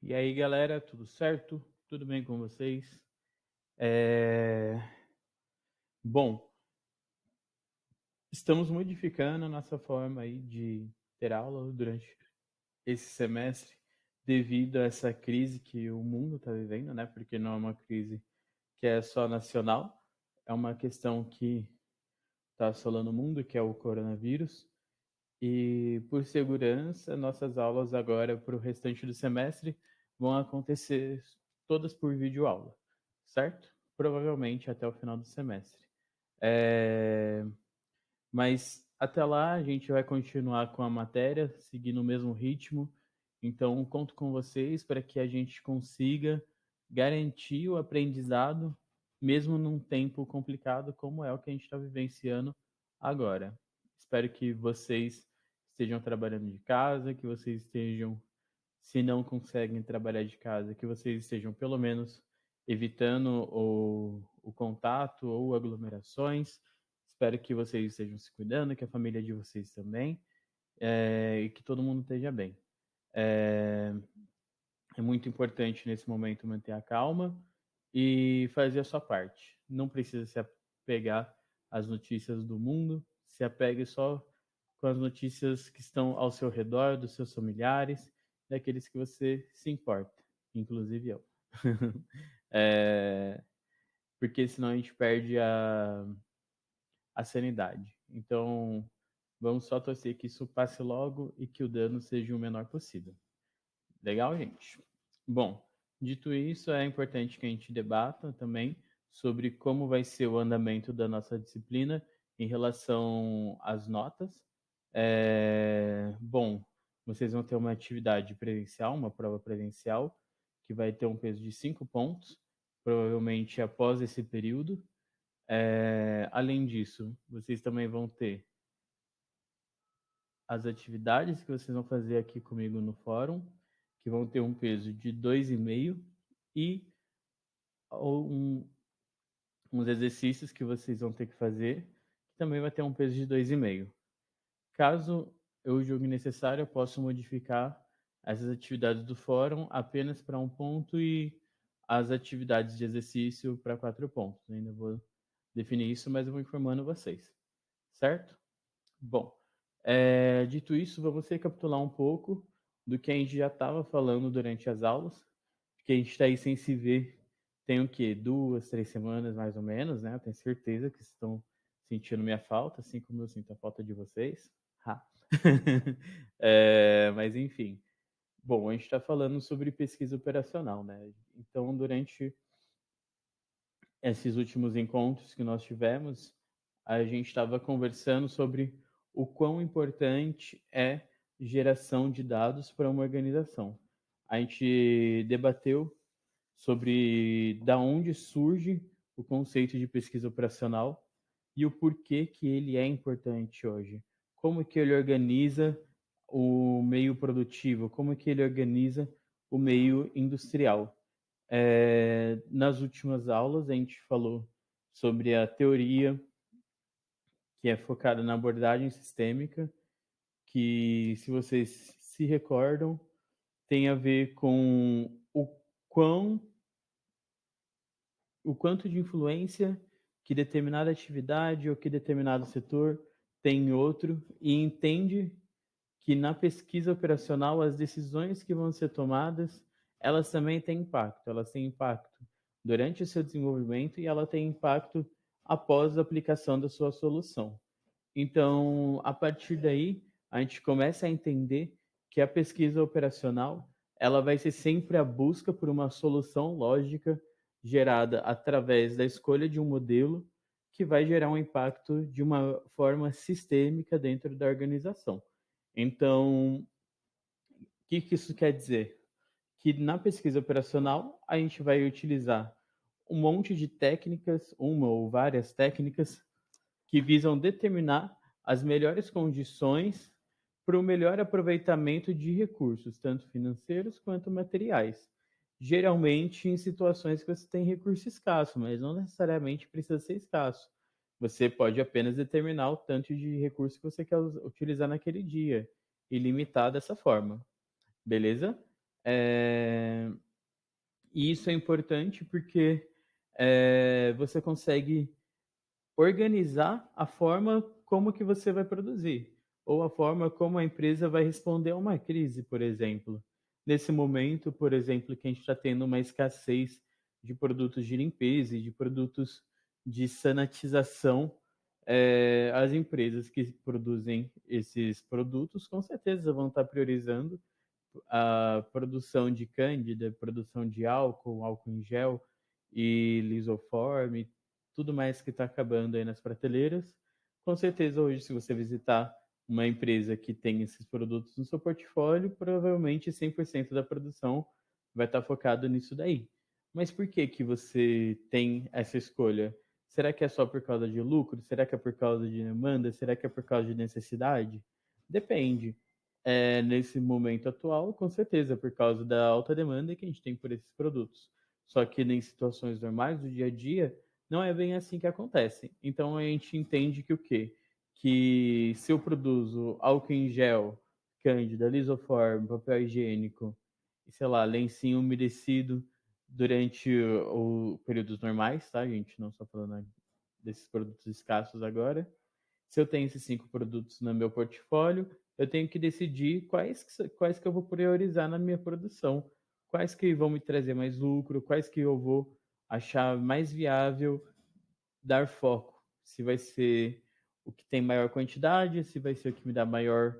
E aí, galera, tudo certo? Tudo bem com vocês? É... Bom, estamos modificando a nossa forma aí de ter aula durante esse semestre devido a essa crise que o mundo está vivendo, né? Porque não é uma crise que é só nacional, é uma questão que está assolando o mundo, que é o coronavírus. E por segurança, nossas aulas agora para o restante do semestre vão acontecer todas por videoaula, certo? Provavelmente até o final do semestre. Mas até lá a gente vai continuar com a matéria, seguindo o mesmo ritmo. Então, conto com vocês para que a gente consiga garantir o aprendizado, mesmo num tempo complicado como é o que a gente está vivenciando agora. Espero que vocês estejam trabalhando de casa, que vocês estejam, se não conseguem trabalhar de casa, que vocês estejam pelo menos evitando o contato ou aglomerações. Espero que vocês estejam se cuidando, que a família de vocês também, e que todo mundo esteja bem. É muito importante nesse momento manter a calma e fazer a sua parte. Não precisa se apegar às notícias do mundo, se apegue só com as notícias que estão ao seu redor, dos seus familiares, daqueles que você se importa, inclusive eu. é, Porque senão a gente perde a sanidade. Então, vamos só torcer que isso passe logo e que o dano seja o menor possível. Legal, gente? Bom, dito isso, é importante que a gente debata também sobre como vai ser o andamento da nossa disciplina em relação às notas. Bom, vocês vão ter uma atividade presencial, uma prova presencial, que vai ter um peso de 5 pontos, provavelmente após esse período. Além disso, vocês também vão ter as atividades que vocês vão fazer aqui comigo no fórum, que vão ter um peso de 2,5 e um, uns exercícios que vocês vão ter que fazer, que também vai ter um peso de 2,5. Caso eu julgue necessário, eu posso modificar essas atividades do fórum apenas para 1 ponto e as atividades de exercício para 4 pontos. Eu ainda vou definir isso, mas eu vou informando vocês, certo? Bom, dito isso, vamos recapitular um pouco do que a gente já estava falando durante as aulas, porque a gente está aí sem se ver tem o quê? 2, 3 semanas mais ou menos, né? Eu tenho certeza que estão sentindo minha falta, assim como eu sinto a falta de vocês. Ha. Mas enfim. Bom, a gente está falando sobre pesquisa operacional, né? Então, durante esses últimos encontros que nós tivemos, a gente estava conversando sobre o quão importante é geração de dados para uma organização. A gente debateu sobre da onde surge o conceito de pesquisa operacional e o porquê que ele é importante hoje. Como que ele organiza o meio produtivo, como que ele organiza o meio industrial. Nas últimas aulas, a gente falou sobre a teoria que é focada na abordagem sistêmica, que, se vocês se recordam, tem a ver com quão, o quanto de influência que determinada atividade ou que determinado setor tem em outro, e entende que na pesquisa operacional as decisões que vão ser tomadas, elas também têm impacto. Elas têm impacto durante o seu desenvolvimento e ela tem impacto após a aplicação da sua solução. Então, a partir daí, a gente começa a entender que a pesquisa operacional, ela vai ser sempre a busca por uma solução lógica gerada através da escolha de um modelo que vai gerar um impacto de uma forma sistêmica dentro da organização. Então, o que isso quer dizer? Que na pesquisa operacional a gente vai utilizar um monte de técnicas, uma ou várias técnicas, que visam determinar as melhores condições para o melhor aproveitamento de recursos, tanto financeiros quanto materiais. Geralmente em situações que você tem recurso escasso, mas não necessariamente precisa ser escasso. Você pode apenas determinar o tanto de recurso que você quer utilizar naquele dia e limitar dessa forma. Beleza? E isso é importante porque você consegue organizar a forma como que você vai produzir, ou a forma como a empresa vai responder a uma crise, por exemplo. Nesse momento, por exemplo, que a gente está tendo uma escassez de produtos de limpeza e de produtos de sanitização, as empresas que produzem esses produtos com certeza vão estar priorizando a produção de cândida, produção de álcool, álcool em gel e lisoforme, tudo mais que está acabando aí nas prateleiras. Com certeza, hoje, se você visitar uma empresa que tem esses produtos no seu portfólio, provavelmente 100% da produção vai estar focado nisso daí. Mas por que que você tem essa escolha? Será que é só por causa de lucro? Será que é por causa de demanda? Será que é por causa de necessidade? Depende. Nesse momento atual, com certeza, por causa da alta demanda que a gente tem por esses produtos. Só que em situações normais do dia a dia, não é bem assim que acontece. Então a gente entende que o quê? Que se eu produzo álcool em gel, cândida, lisoforme, papel higiênico, e sei lá, lencinho umedecido durante o períodos normais, tá, gente? Não só falando desses produtos escassos agora. Se eu tenho esses 5 produtos no meu portfólio, eu tenho que decidir quais que eu vou priorizar na minha produção, quais que vão me trazer mais lucro, quais que eu vou achar mais viável dar foco. Se vai ser o que tem maior quantidade, se vai ser o que me dá maior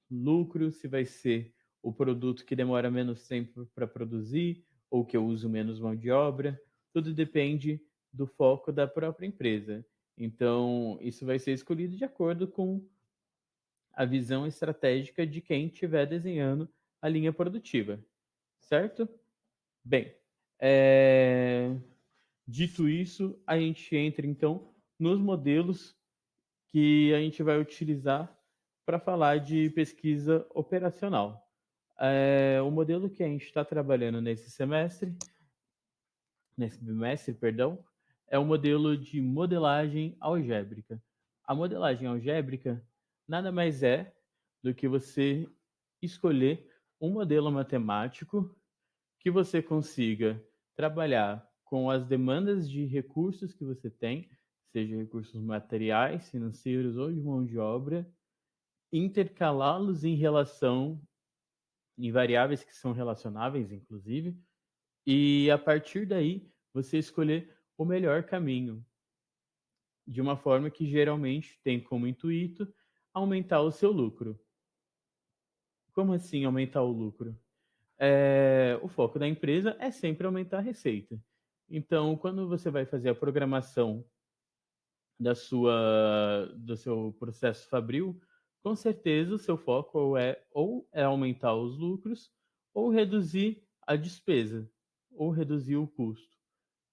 lucro, se vai ser o produto que demora menos tempo para produzir ou que eu uso menos mão de obra. Tudo depende do foco da própria empresa. Então, isso vai ser escolhido de acordo com a visão estratégica de quem estiver desenhando a linha produtiva, certo? Bem, dito isso, a gente entra então nos modelos que a gente vai utilizar para falar de pesquisa operacional. O modelo que a gente está trabalhando nesse bimestre, perdão, é o modelo de modelagem algébrica. A modelagem algébrica nada mais é do que você escolher um modelo matemático que você consiga trabalhar com as demandas de recursos que você tem, seja recursos materiais, financeiros ou de mão de obra, intercalá-los em relação em variáveis que são relacionáveis, inclusive, e a partir daí você escolher o melhor caminho, de uma forma que geralmente tem como intuito aumentar o seu lucro. Como assim aumentar o lucro? O foco da empresa é sempre aumentar a receita. Então, quando você vai fazer a programação do seu processo fabril, com certeza o seu foco ou é aumentar os lucros ou reduzir a despesa ou reduzir o custo,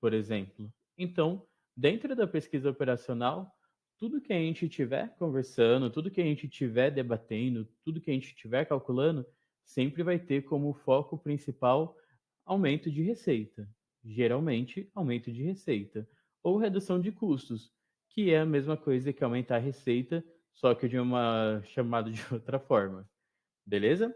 por exemplo. Então, dentro da pesquisa operacional, tudo que a gente tiver conversando, tudo que a gente tiver debatendo, tudo que a gente tiver calculando, sempre vai ter como foco principal aumento de receita. Geralmente, aumento de receita. Ou redução de custos, que é a mesma coisa que aumentar a receita, só que de uma chamada de outra forma. Beleza?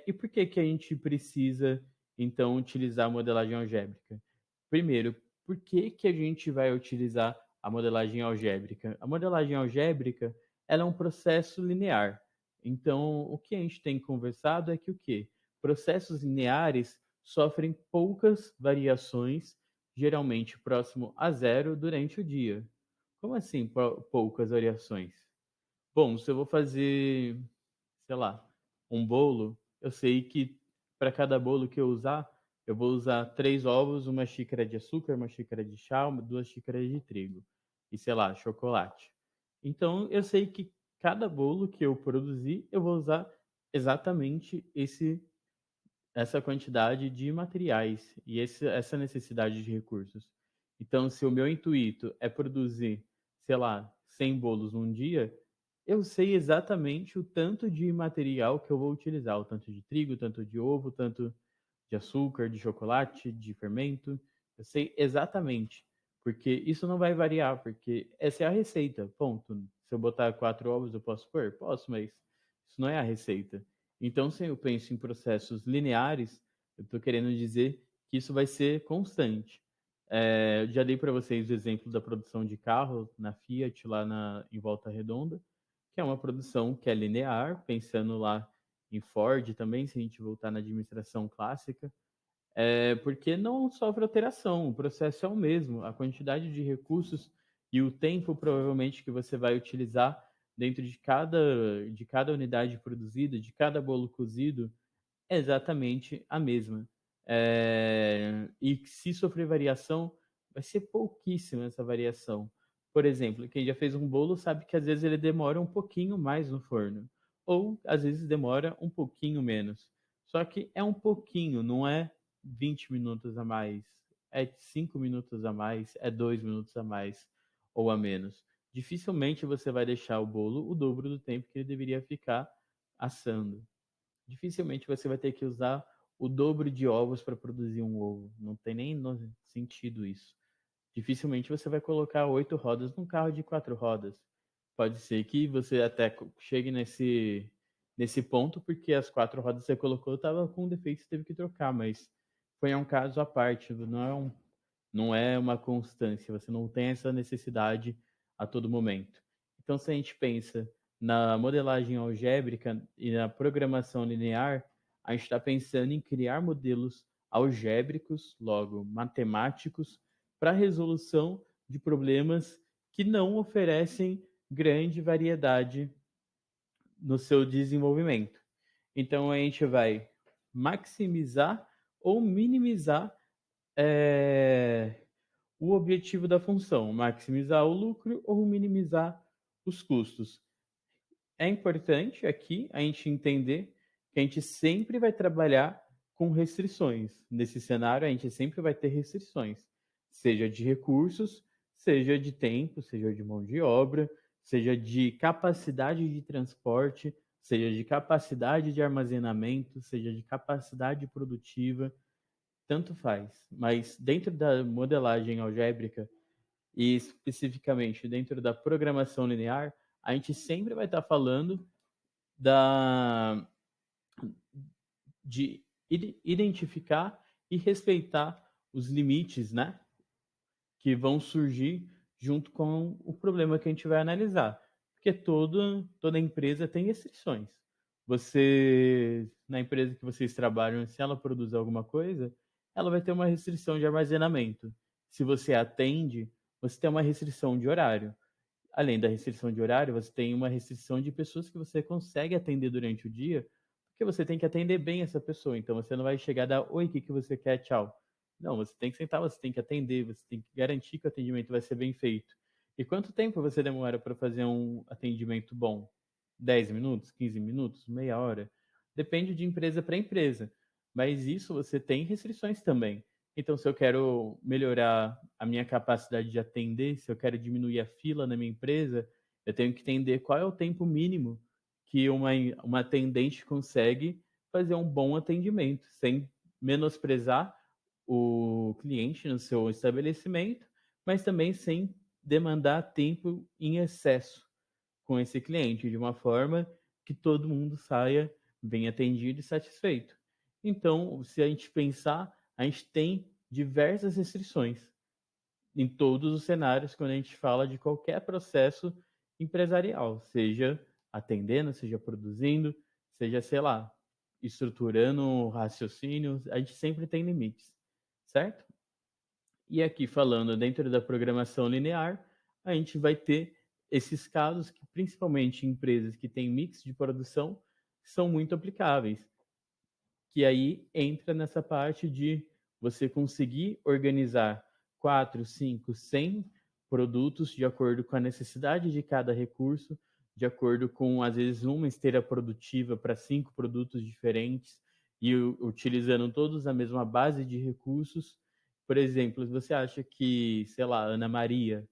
E por que que a gente precisa, então, utilizar a modelagem algébrica? Primeiro, por que que a gente vai utilizar a modelagem algébrica? A modelagem algébrica, ela é um processo linear. Então, o que a gente tem conversado é que o quê? Processos lineares sofrem poucas variações, geralmente próximo a zero, durante o dia. Como assim, poucas variações? Bom, se eu vou fazer, sei lá, um bolo, eu sei que para cada bolo que eu usar, eu vou usar 3 ovos, uma xícara de açúcar, uma xícara de chá, 2 xícaras de trigo e, sei lá, chocolate. Então, eu sei que cada bolo que eu produzir, eu vou usar exatamente essa quantidade de materiais e essa necessidade de recursos. Então, se o meu intuito é produzir, sei lá, 100 bolos num dia, eu sei exatamente o tanto de material que eu vou utilizar, o tanto de trigo, tanto de ovo, tanto de açúcar, de chocolate, de fermento. Eu sei exatamente, porque isso não vai variar, porque essa é a receita, ponto. Se eu botar 4 ovos, eu posso pôr? Posso, mas isso não é a receita. Então, se eu penso em processos lineares, eu estou querendo dizer que isso vai ser constante. Eu já dei para vocês o exemplo da produção de carro na Fiat, lá em Volta Redonda, que é uma produção que é linear, pensando lá em Ford também, se a gente voltar na administração clássica, porque não sofre alteração, o processo é o mesmo, a quantidade de recursos e o tempo provavelmente que você vai utilizar dentro de cada unidade produzida, de cada bolo cozido, é exatamente a mesma. E se sofrer variação, vai ser pouquíssima essa variação. Por exemplo, quem já fez um bolo sabe que às vezes ele demora um pouquinho mais no forno, ou às vezes demora um pouquinho menos. Só que é um pouquinho, não é 20 minutos a mais, é 5 minutos a mais, é 2 minutos a mais ou a menos. Dificilmente você vai deixar o bolo o dobro do tempo que ele deveria ficar assando. Dificilmente você vai ter que usar o dobro de ovos para produzir um ovo. Não tem nem sentido isso. Dificilmente você vai colocar 8 rodas num carro de 4 rodas. Pode ser que você até chegue nesse ponto, porque as 4 rodas que você colocou estavam com defeito e teve que trocar, mas foi um caso à parte, não é uma constância, você não tem essa necessidade a todo momento. Então, se a gente pensa na modelagem algébrica e na programação linear, a gente está pensando em criar modelos algébricos, logo matemáticos, para a resolução de problemas que não oferecem grande variedade no seu desenvolvimento. Então, a gente vai maximizar ou minimizar é, o objetivo da função, maximizar o lucro ou minimizar os custos. É importante aqui a gente entender que a gente sempre vai trabalhar com restrições. Nesse cenário, a gente sempre vai ter restrições, seja de recursos, seja de tempo, seja de mão de obra, seja de capacidade de transporte, seja de capacidade de armazenamento, seja de capacidade produtiva, tanto faz. Mas dentro da modelagem algébrica, e especificamente dentro da programação linear, a gente sempre vai estar falando da, de identificar e respeitar os limites, né, que vão surgir junto com o problema que a gente vai analisar. Porque toda empresa tem restrições. Na empresa que vocês trabalham, se ela produz alguma coisa, ela vai ter uma restrição de armazenamento. Se você atende, você tem uma restrição de horário. Além da restrição de horário, você tem uma restrição de pessoas que você consegue atender durante o dia, porque você tem que atender bem essa pessoa. Então você não vai chegar e dar, oi, o que você quer? Tchau. Não, você tem que sentar, você tem que atender, você tem que garantir que o atendimento vai ser bem feito. E quanto tempo você demora para fazer um atendimento bom? 10 minutos, 15 minutos, meia hora? Depende de empresa para empresa. Mas isso você tem restrições também. Então, se eu quero melhorar a minha capacidade de atender, se eu quero diminuir a fila na minha empresa, eu tenho que entender qual é o tempo mínimo que uma atendente consegue fazer um bom atendimento, sem menosprezar o cliente no seu estabelecimento, mas também sem demandar tempo em excesso com esse cliente, de uma forma que todo mundo saia bem atendido e satisfeito. Então, se a gente pensar, a gente tem diversas restrições em todos os cenários quando a gente fala de qualquer processo empresarial, seja atendendo, seja produzindo, seja, sei lá, estruturando raciocínios, a gente sempre tem limites, certo? E aqui falando dentro da programação linear, a gente vai ter esses casos que, principalmente em empresas que têm mix de produção, são muito aplicáveis. Que aí entra nessa parte de você conseguir organizar 4, 5, 100 produtos de acordo com a necessidade de cada recurso, de acordo com, às vezes, uma esteira produtiva para 5 produtos diferentes e utilizando todos a mesma base de recursos. Por exemplo, se você acha que, sei lá, Ana Maria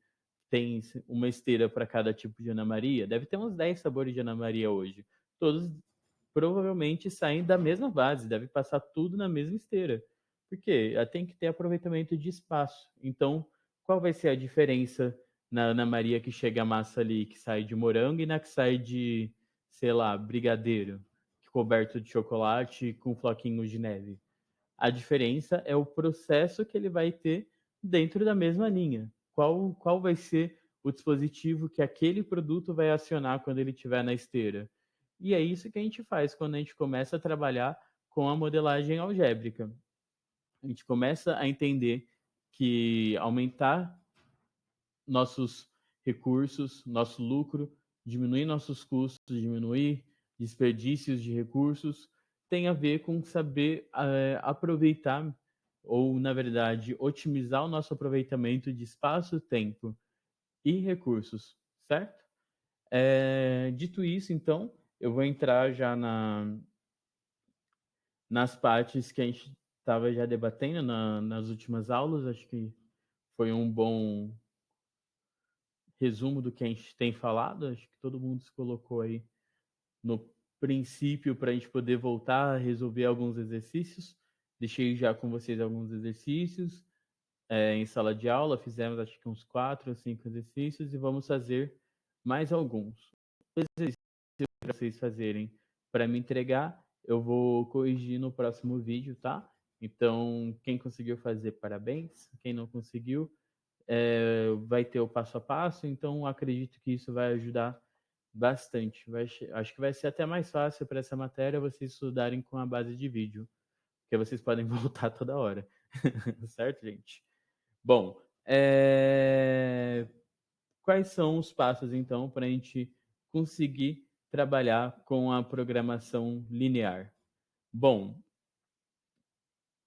tem uma esteira para cada tipo de Ana Maria, deve ter uns 10 sabores de Ana Maria hoje. Todos provavelmente saem da mesma base, deve passar tudo na mesma esteira. Porque tem que ter aproveitamento de espaço. Então, qual vai ser a diferença na Ana Maria que chega a massa ali que sai de morango e na que sai de, sei lá, brigadeiro, que coberto de chocolate com floquinhos de neve. A diferença é o processo que ele vai ter dentro da mesma linha. Qual vai ser o dispositivo que aquele produto vai acionar quando ele estiver na esteira? E é isso que a gente faz quando a gente começa a trabalhar com a modelagem algébrica. A gente começa a entender que aumentar nossos recursos, nosso lucro, diminuir nossos custos, diminuir desperdícios de recursos, tem a ver com saber aproveitar ou, na verdade, otimizar o nosso aproveitamento de espaço, tempo e recursos, certo? Dito isso, então, eu vou entrar já nas partes que a gente estava já debatendo nas últimas aulas. Acho que foi um bom resumo do que a gente tem falado. Acho que todo mundo se colocou aí no princípio para a gente poder voltar a resolver alguns exercícios. Deixei já com vocês alguns exercícios em sala de aula. Fizemos acho que uns 4 ou 5 exercícios e vamos fazer mais alguns. Os exercícios para vocês fazerem para me entregar, eu vou corrigir no próximo vídeo, tá? Então, quem conseguiu fazer, parabéns. Quem não conseguiu, vai ter o passo a passo, então acredito que isso vai ajudar bastante. Acho que vai ser até mais fácil para essa matéria vocês estudarem com a base de vídeo, porque vocês podem voltar toda hora. Certo, gente? Bom, quais são os passos, então, para a gente conseguir trabalhar com a programação linear? Bom,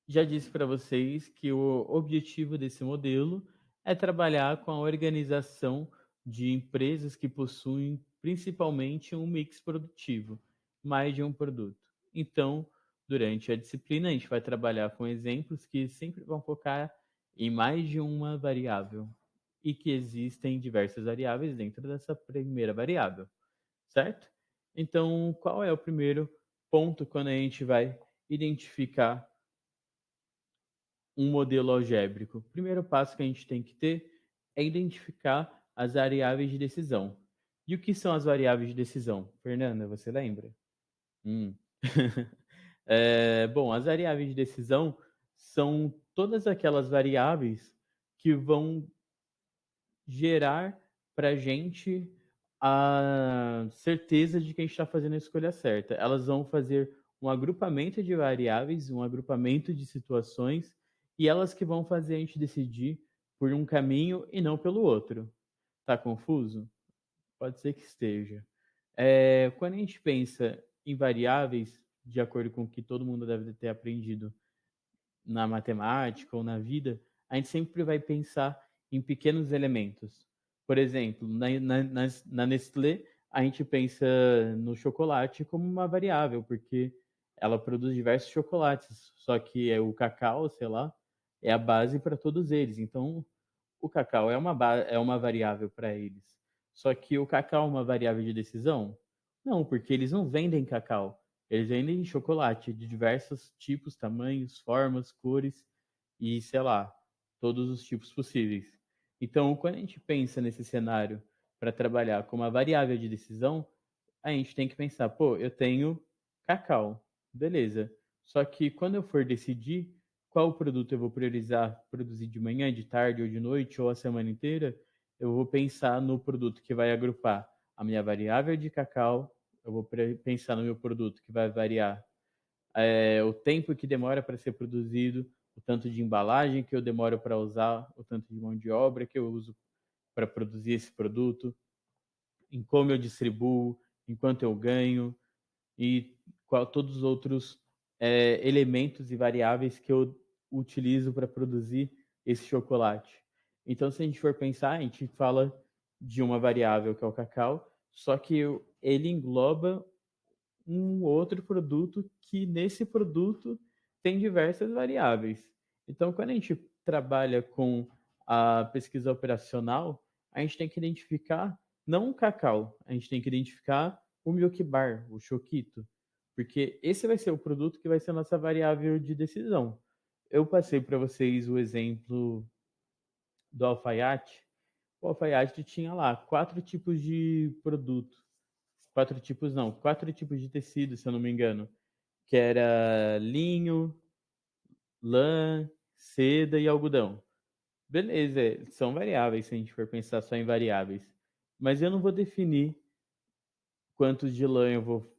já disse para vocês que o objetivo desse modelo é trabalhar com a organização de empresas que possuem principalmente um mix produtivo, mais de um produto. Então, durante a disciplina, a gente vai trabalhar com exemplos que sempre vão focar em mais de uma variável e que existem diversas variáveis dentro dessa primeira variável, certo? Então, qual é o primeiro ponto quando a gente vai identificar um modelo algébrico? O primeiro passo que a gente tem que ter é identificar as variáveis de decisão. E o que são as variáveis de decisão? Fernanda, você lembra? Hum. Bom, as variáveis de decisão são todas aquelas variáveis que vão gerar para a gente a certeza de que a gente está fazendo a escolha certa. Elas vão fazer um agrupamento de variáveis, um agrupamento de situações, e elas que vão fazer a gente decidir por um caminho e não pelo outro. Tá confuso? Pode ser que esteja. Quando a gente pensa em variáveis, de acordo com o que todo mundo deve ter aprendido na matemática ou na vida, a gente sempre vai pensar em pequenos elementos. Por exemplo, na Nestlé, a gente pensa no chocolate como uma variável, porque ela produz diversos chocolates, só que o cacau, sei lá, é a base para todos eles. Então, o cacau é uma variável para eles. Só que o cacau é uma variável de decisão? Não, porque eles não vendem cacau. Eles vendem chocolate de diversos tipos, tamanhos, formas, cores e, sei lá, todos os tipos possíveis. Então, quando a gente pensa nesse cenário para trabalhar com uma variável de decisão, a gente tem que pensar, pô, eu tenho cacau, beleza. Só que quando eu for decidir qual produto eu vou priorizar produzir de manhã, de tarde ou de noite ou a semana inteira, eu vou pensar no produto que vai agrupar a minha variável de cacau, eu vou pensar no meu produto que vai variar o tempo que demora para ser produzido, o tanto de embalagem que eu demoro para usar, o tanto de mão de obra que eu uso para produzir esse produto, em como eu distribuo, em quanto eu ganho e todos os outros elementos e variáveis que eu utilizo para produzir esse chocolate. Então, se a gente for pensar, a gente fala de uma variável que é o cacau, só que ele engloba um outro produto que nesse produto tem diversas variáveis. Então, quando a gente trabalha com a pesquisa operacional, a gente tem que identificar não o cacau, a gente tem que identificar o Milk Bar, o choquito, porque esse vai ser o produto que vai ser a nossa variável de decisão. Eu passei para vocês o exemplo do alfaiate. O alfaiate tinha lá 4 tipos de produto. 4 tipos não, 4 tipos de tecido, se eu não me engano, que era linho, lã, seda e algodão. Beleza, são variáveis se a gente for pensar só em variáveis. Mas eu não vou definir quantos de lã eu vou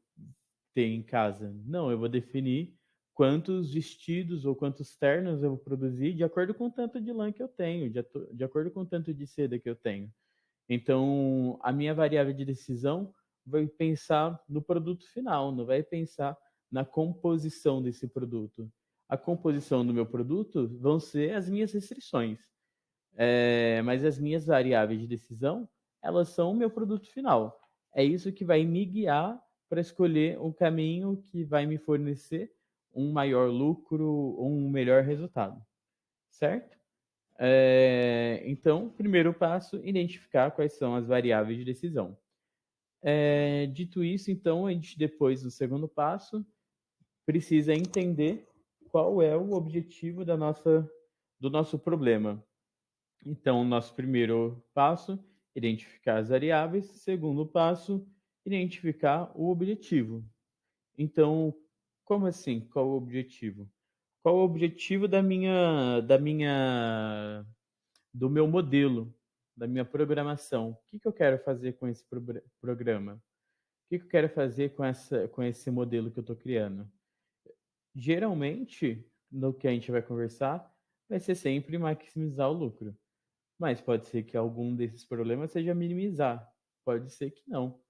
ter em casa. Não, eu vou definir quantos vestidos ou quantos ternos eu vou produzir de acordo com o tanto de lã que eu tenho, de acordo com o tanto de seda que eu tenho. Então, a minha variável de decisão vai pensar no produto final, não vai pensar na composição desse produto. A composição do meu produto vão ser as minhas restrições. Mas as minhas variáveis de decisão, elas são o meu produto final. É isso que vai me guiar para escolher um caminho que vai me fornecer um maior lucro ou um melhor resultado, certo? Então, primeiro passo, identificar quais são as variáveis de decisão. Dito isso, então, a gente depois, no segundo passo, precisa entender qual é o objetivo do nosso problema. Então, nosso primeiro passo, identificar as variáveis. Segundo passo, identificar o objetivo. Então, como assim? Qual o objetivo? Qual o objetivo do meu modelo, da minha programação? O que eu quero fazer com esse programa? O que eu quero fazer com esse modelo que eu estou criando? Geralmente, no que a gente vai conversar, vai ser sempre maximizar o lucro. Mas pode ser que algum desses problemas seja minimizar. Pode ser que não.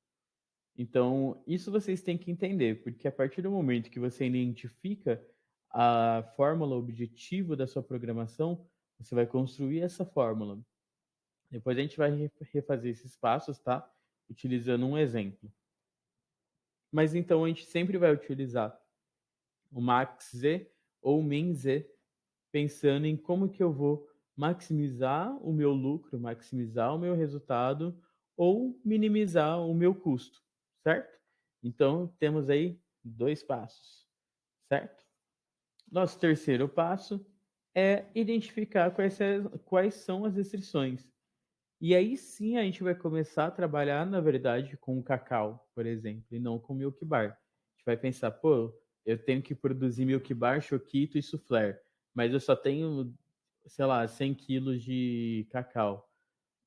Então, isso vocês têm que entender, porque a partir do momento que você identifica a fórmula objetivo da sua programação, você vai construir essa fórmula. Depois a gente vai refazer esses passos, tá? Utilizando um exemplo. Mas então a gente sempre vai utilizar o max z ou o min z, pensando em como que eu vou maximizar o meu lucro, maximizar o meu resultado ou minimizar o meu custo, certo? Então temos aí 2 passos, certo? Nosso terceiro passo é identificar quais são as restrições. E aí sim a gente vai começar a trabalhar, na verdade, com o cacau, por exemplo, e não com o milk bar. A gente vai pensar, pô, eu tenho que produzir milk bar, choquito e soufflé, mas eu só tenho, sei lá, 100 quilos de cacau.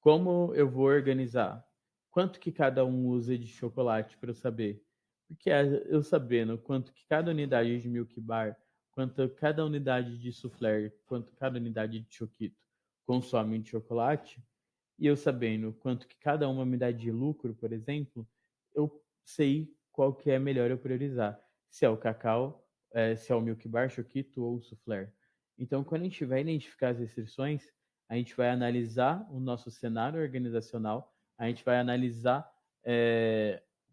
Como eu vou organizar? Quanto que cada um usa de chocolate para eu saber? Porque eu sabendo quanto que cada unidade de milk bar, quanto cada unidade de soufflé, quanto cada unidade de choquito consome de chocolate, e eu sabendo quanto que cada uma me dá de lucro, por exemplo, eu sei qual que é melhor eu priorizar. Se é o cacau, se é o milk bar, choquito ou o soufflé. Então, quando a gente vai identificar as restrições, a gente vai analisar o nosso cenário organizacional, a gente vai analisar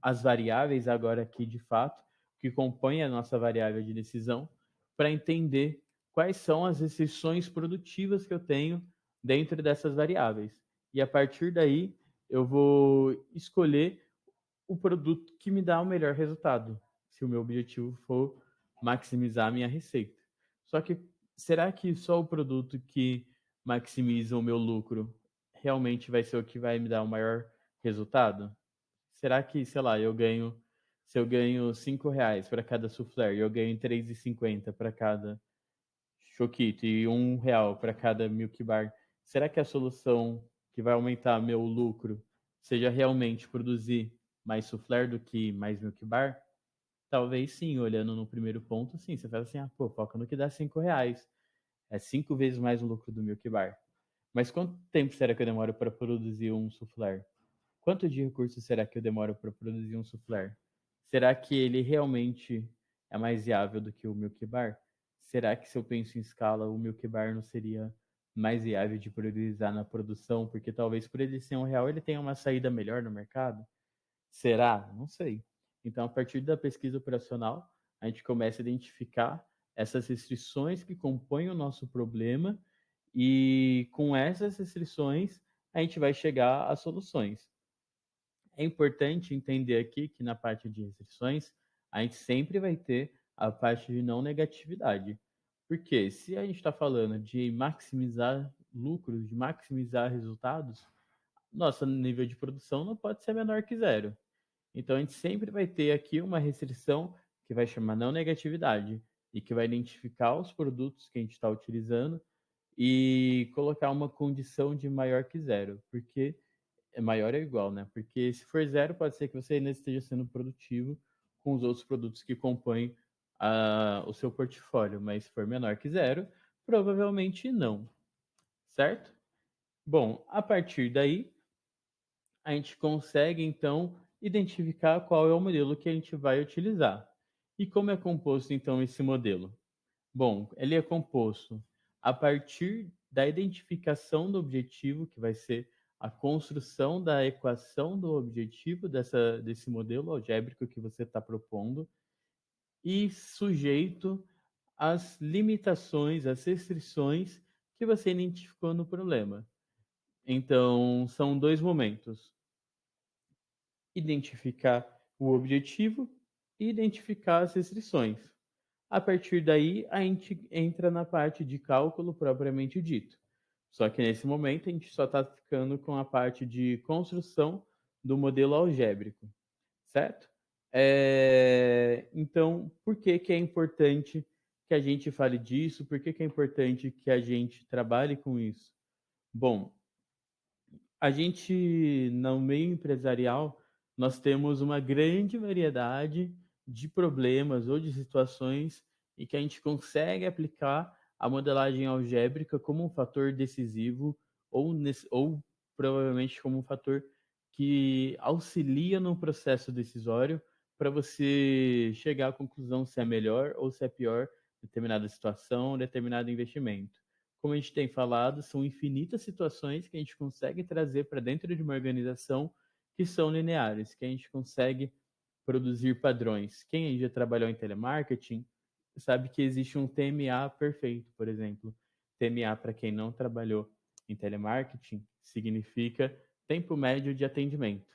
as variáveis agora aqui de fato, que compõem a nossa variável de decisão, para entender quais são as restrições produtivas que eu tenho dentro dessas variáveis. E a partir daí, eu vou escolher o produto que me dá o melhor resultado, se o meu objetivo for maximizar a minha receita. Só que será que só o produto que maximiza o meu lucro realmente vai ser o que vai me dar o maior resultado? Será que, sei lá, se eu ganho R$ 5 para cada soufflé e eu ganho 3,50 para cada choquito e R$ 1 para cada milk bar, será que a solução que vai aumentar meu lucro seja realmente produzir mais soufflé do que mais milk bar? Talvez sim, olhando no primeiro ponto, sim. Você fala assim, pô, foca no que dá R$ 5. É 5 vezes mais o lucro do milk bar. Mas quanto tempo será que eu demoro para produzir um soufflé? Quanto de recursos será que eu demoro para produzir um soufflé? Será que ele realmente é mais viável do que o Milk Bar? Será que se eu penso em escala, o Milk Bar não seria mais viável de priorizar na produção? Porque talvez por ele ser R$ 1, ele tenha uma saída melhor no mercado? Será? Não sei. Então, a partir da pesquisa operacional, a gente começa a identificar essas restrições que compõem o nosso problema e com essas restrições a gente vai chegar a soluções. É importante entender aqui que na parte de restrições, a gente sempre vai ter a parte de não negatividade. Porque se a gente está falando de maximizar lucros, de maximizar resultados, nosso nível de produção não pode ser menor que zero. Então a gente sempre vai ter aqui uma restrição que vai chamar não negatividade e que vai identificar os produtos que a gente está utilizando e colocar uma condição de maior que zero, porque é maior é igual, né? Porque se for zero, pode ser que você ainda esteja sendo produtivo com os outros produtos que compõem o seu portfólio, mas se for menor que zero, provavelmente não, certo? Bom, a partir daí, a gente consegue então identificar qual é o modelo que a gente vai utilizar. E como é composto então esse modelo? Bom, ele é composto a partir da identificação do objetivo, que vai ser a construção da equação do objetivo desse modelo algébrico que você está propondo, e sujeito às limitações, às restrições que você identificou no problema. Então, são dois momentos: identificar o objetivo e identificar as restrições. A partir daí, a gente entra na parte de cálculo propriamente dito. Só que nesse momento a gente só está ficando com a parte de construção do modelo algébrico, certo? Então, por que que é importante que a gente fale disso? Por que que é importante que a gente trabalhe com isso? Bom, a gente, no meio empresarial, nós temos uma grande variedade de problemas ou de situações em que a gente consegue aplicar a modelagem algébrica como um fator decisivo ou provavelmente como um fator que auxilia no processo decisório para você chegar à conclusão se é melhor ou se é pior determinada situação, determinado investimento. Como a gente tem falado, são infinitas situações que a gente consegue trazer para dentro de uma organização que são lineares, que a gente consegue produzir padrões. Quem já trabalhou em telemarketing sabe que existe um TMA perfeito, por exemplo. TMA, para quem não trabalhou em telemarketing, significa tempo médio de atendimento.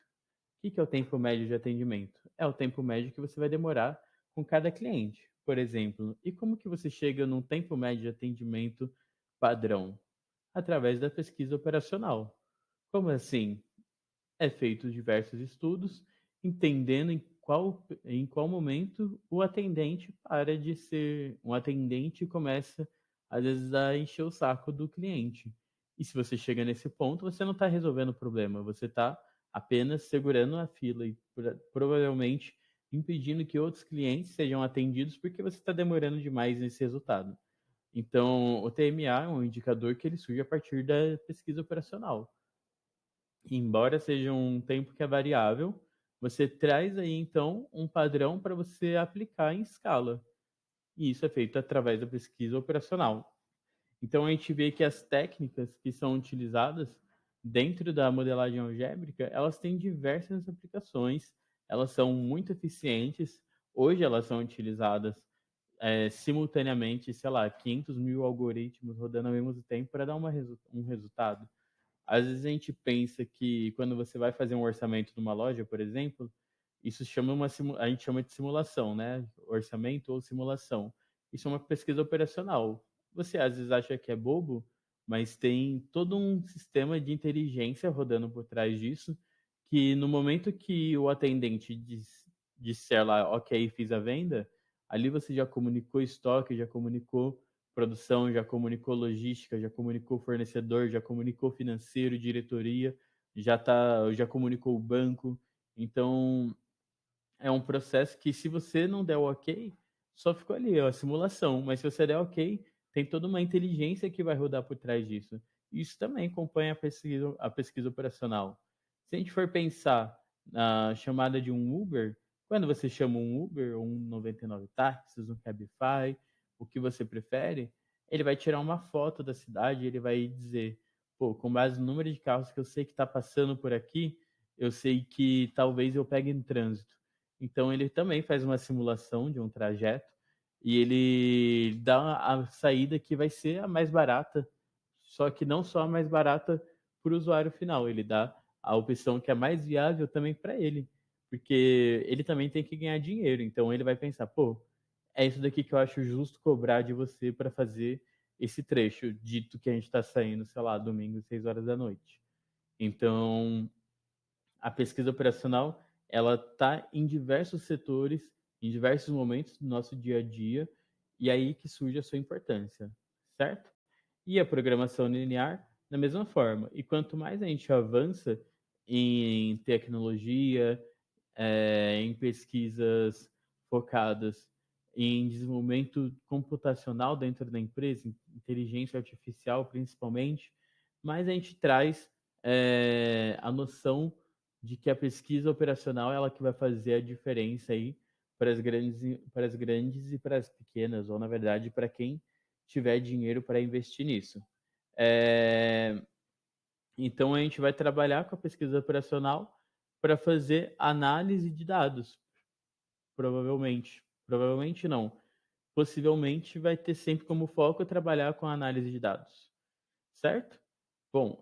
O que é o tempo médio de atendimento? É o tempo médio que você vai demorar com cada cliente, por exemplo. E como que você chega num tempo médio de atendimento padrão? Através da pesquisa operacional. Como assim? É feito diversos estudos, entendendo em qual momento o atendente para de ser um atendente e começa, às vezes, a encher o saco do cliente. E se você chega nesse ponto, você não está resolvendo o problema, você está apenas segurando a fila e provavelmente impedindo que outros clientes sejam atendidos porque você está demorando demais nesse resultado. Então, o TMA é um indicador que ele surge a partir da pesquisa operacional. Embora seja um tempo que é variável, você traz aí então um padrão para você aplicar em escala. E isso é feito através da pesquisa operacional. Então a gente vê que as técnicas que são utilizadas dentro da modelagem algébrica, elas têm diversas aplicações, elas são muito eficientes. Hoje elas são utilizadas simultaneamente, sei lá, 500 mil algoritmos rodando ao mesmo tempo para dar um resultado. Às vezes a gente pensa que quando você vai fazer um orçamento numa loja, por exemplo, isso chama a gente chama de simulação, né? Orçamento ou simulação. Isso é uma pesquisa operacional. Você às vezes acha que é bobo, mas tem todo um sistema de inteligência rodando por trás disso, que no momento que o atendente disser lá, ok, fiz a venda, ali você já comunicou estoque, já comunicou produção, já comunicou logística, já comunicou fornecedor, já comunicou financeiro, diretoria, já comunicou o banco. Então, é um processo que se você não der o ok, só ficou ali, ó, a simulação. Mas se você der ok, tem toda uma inteligência que vai rodar por trás disso. Isso também acompanha a pesquisa operacional. Se a gente for pensar na chamada de um Uber, quando você chama um Uber, um 99 táxis, um Cabify, o que você prefere, ele vai tirar uma foto da cidade, ele vai dizer, pô, com base no número de carros que eu sei que está passando por aqui, eu sei que talvez eu pegue em trânsito. Então ele também faz uma simulação de um trajeto e ele dá a saída que vai ser a mais barata, só que não só a mais barata para o usuário final, ele dá a opção que é mais viável também para ele, porque ele também tem que ganhar dinheiro, então ele vai pensar, pô, é isso daqui que eu acho justo cobrar de você para fazer esse trecho, dito que a gente está saindo, sei lá, domingo, 6 horas da noite. Então, a pesquisa operacional ela está em diversos setores, em diversos momentos do nosso dia a dia, e aí que surge a sua importância, certo? E a programação linear, da mesma forma. E quanto mais a gente avança em tecnologia, em pesquisas focadas em desenvolvimento computacional dentro da empresa, inteligência artificial principalmente, mais a gente traz a noção de que a pesquisa operacional é ela que vai fazer a diferença aí para as grandes e para as pequenas, ou na verdade para quem tiver dinheiro para investir nisso. É, então a gente vai trabalhar com a pesquisa operacional para fazer análise de dados, provavelmente. Provavelmente não. Possivelmente vai ter sempre como foco trabalhar com a análise de dados, certo? Bom,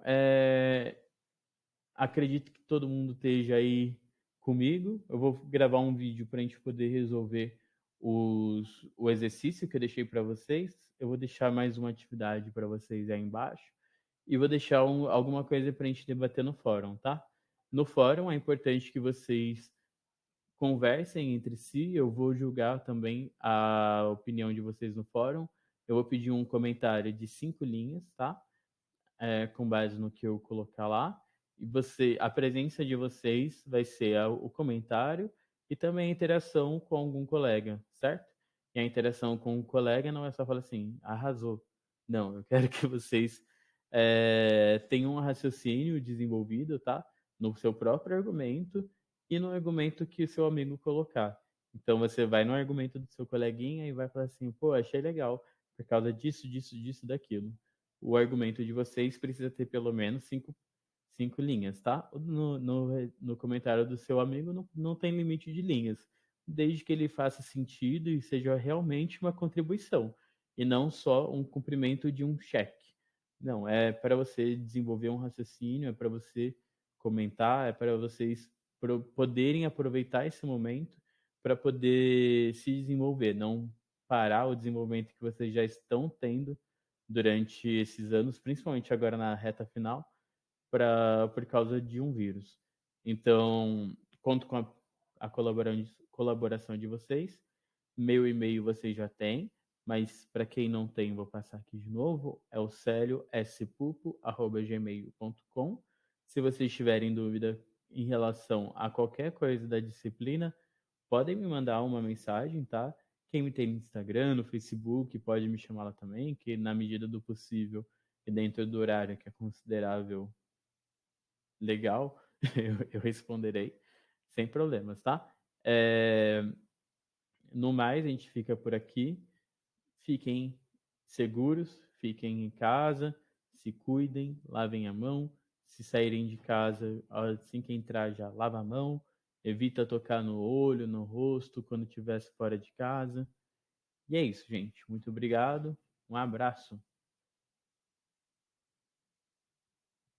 acredito que todo mundo esteja aí comigo. Eu vou gravar um vídeo para a gente poder resolver o exercício que eu deixei para vocês. Eu vou deixar mais uma atividade para vocês aí embaixo. E vou deixar alguma coisa para a gente debater no fórum, tá? No fórum é importante que vocês conversem entre si. Eu vou julgar também a opinião de vocês no fórum. Eu vou pedir um comentário de 5 linhas, tá? Com base no que eu colocar lá. E a presença de vocês vai ser o comentário e também a interação com algum colega, certo? E a interação com o colega não é só falar assim, arrasou. Não, eu quero que vocês tenham um raciocínio desenvolvido, tá? No seu próprio argumento e no argumento que o seu amigo colocar. Então você vai no argumento do seu coleguinha e vai falar assim, pô, achei legal, por causa disso, disso, disso, daquilo. O argumento de vocês precisa ter pelo menos cinco linhas, tá? No comentário do seu amigo não tem limite de linhas, desde que ele faça sentido e seja realmente uma contribuição, e não só um cumprimento de um cheque. Não, é para você desenvolver um raciocínio, é para você comentar, é para vocês poderem aproveitar esse momento para poder se desenvolver, não parar o desenvolvimento que vocês já estão tendo durante esses anos, principalmente agora na reta final, por causa de um vírus. Então, conto com a colaboração de vocês. Meu e-mail vocês já têm, mas para quem não tem, vou passar aqui de novo. É o celiospupo@gmail.com. Se vocês tiverem dúvida em relação a qualquer coisa da disciplina, podem me mandar uma mensagem, tá? Quem me tem no Instagram, no Facebook, pode me chamar lá também, que na medida do possível e dentro do horário que é considerável legal, eu responderei sem problemas, tá? É, no mais, a gente fica por aqui. Fiquem seguros, fiquem em casa, se cuidem, lavem a mão. Se saírem de casa, assim que entrar, já lava a mão. Evita tocar no olho, no rosto, quando estiver fora de casa. E é isso, gente. Muito obrigado. Um abraço.